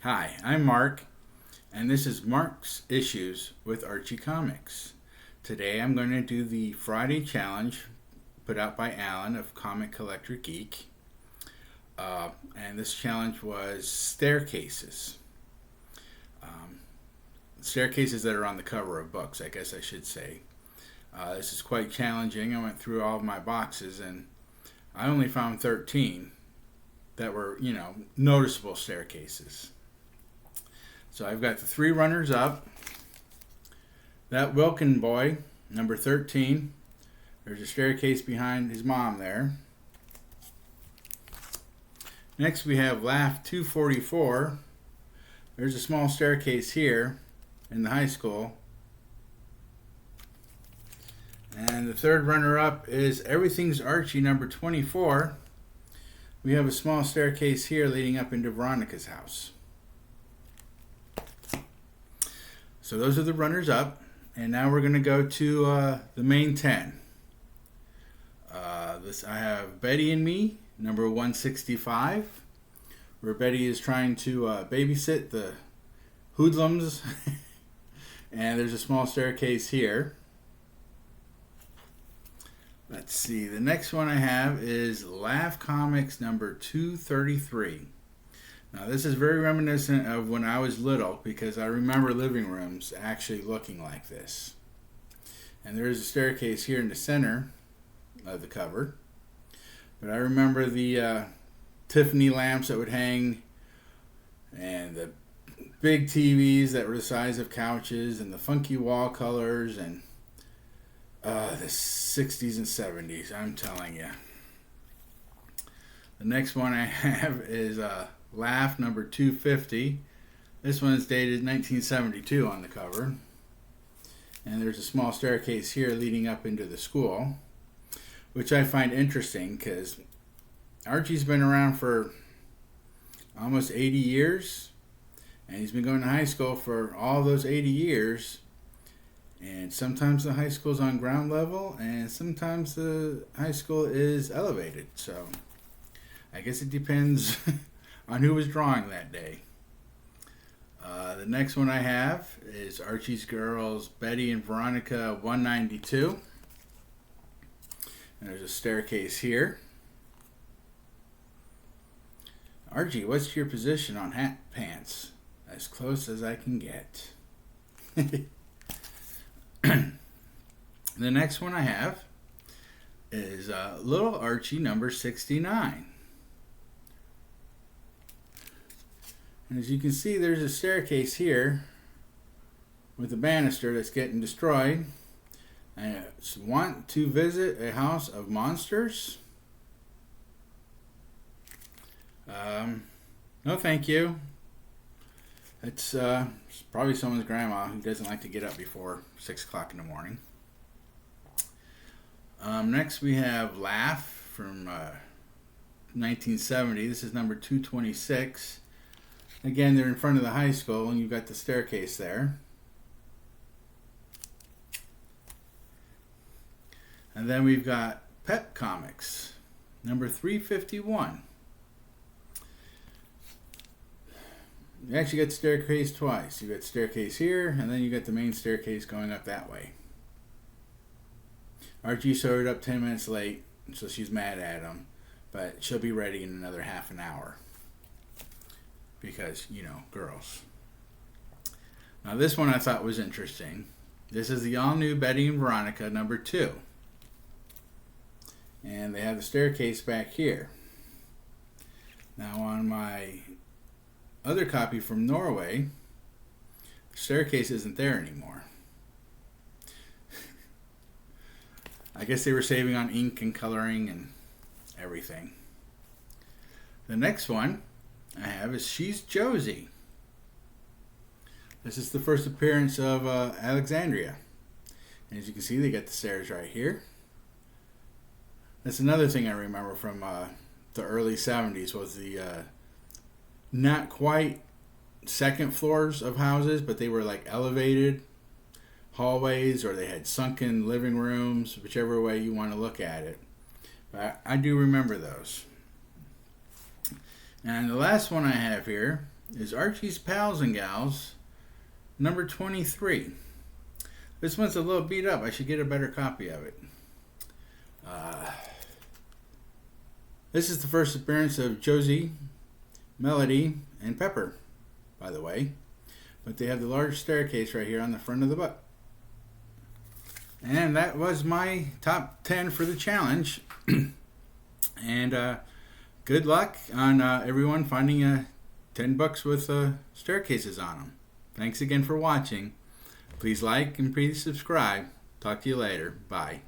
Hi, I'm Mark, and this is Mark's Issues with Archie Comics. Today I'm going to do the Friday challenge put out by Alan of Comic Collector Geek. And this challenge was staircases. Um, Staircases that are on the cover of books, I guess I should say. This is quite challenging. I went through all of my boxes and I only found 13 that were, noticeable staircases. So I've got the three runners up. That Wilkin boy, number 13. There's a staircase behind his mom there. Next we have Laugh 244. There's a small staircase here in the high school. And the third runner up is Everything's Archie, number 24. We have a small staircase here leading up into Veronica's house. So those are the runners up, and now we're going to go to the main 10. I have Betty and Me, number 165, where Betty is trying to babysit the hoodlums, and there's a small staircase here. Let's see, the next one I have is Laugh Comics number 233. Now this is very reminiscent of when I was little because I remember living rooms actually looking like this. And there is a staircase here in the center of the cover. But I remember the Tiffany lamps that would hang and the big TVs that were the size of couches and the funky wall colors and the 60s and 70s, I'm telling you. The next one I have is Laugh number 250. This one is dated 1972 on the cover. And there's a small staircase here leading up into the school, which I find interesting because Archie's been around for almost 80 years. And he's been going to high school for all those 80 years. And sometimes the high school's on ground level and sometimes the high school is elevated. So I guess it depends on who was drawing that day. The next one I have is Archie's Girls, Betty and Veronica 192. And there's a staircase here. Archie, what's your position on hat pants? As close as I can get. The next one I have is Little Archie number 69. And as you can see, there's a staircase here with a banister that's getting destroyed. I want to visit a house of monsters. No, thank you. It's probably someone's grandma who doesn't like to get up before 6 o'clock in the morning. Next we have Laugh from 1970. This is number 226. Again, they're in front of the high school, and you've got the staircase there. And then we've got Pep Comics, number 351. You actually got the staircase twice. You got the staircase here, and then you got the main staircase going up that way. Archie showed up 10 minutes late, so she's mad at him, but she'll be ready in another half an hour. Because, girls. Now this one I thought was interesting. This is the all-new Betty and Veronica number 2. And they have the staircase back here. Now on my other copy from Norway, the staircase isn't there anymore. I guess they were saving on ink and coloring and everything. The next one I have is She's Josie. This is the first appearance of Alexandria. And as you can see, they got the stairs right here. That's another thing I remember from the early 70s was the not quite second floors of houses, but they were like elevated hallways or they had sunken living rooms, whichever way you want to look at it. But I do remember those. And the last one I have here is Archie's Pals and Gals, number 23. This one's a little beat up. I should get a better copy of it. This is the first appearance of Josie, Melody, and Pepper, by the way. But they have the large staircase right here on the front of the book. And that was my top 10 for the challenge. And good luck on everyone finding 10 books with staircases on them. Thanks again for watching. Please like and please subscribe. Talk to you later. Bye.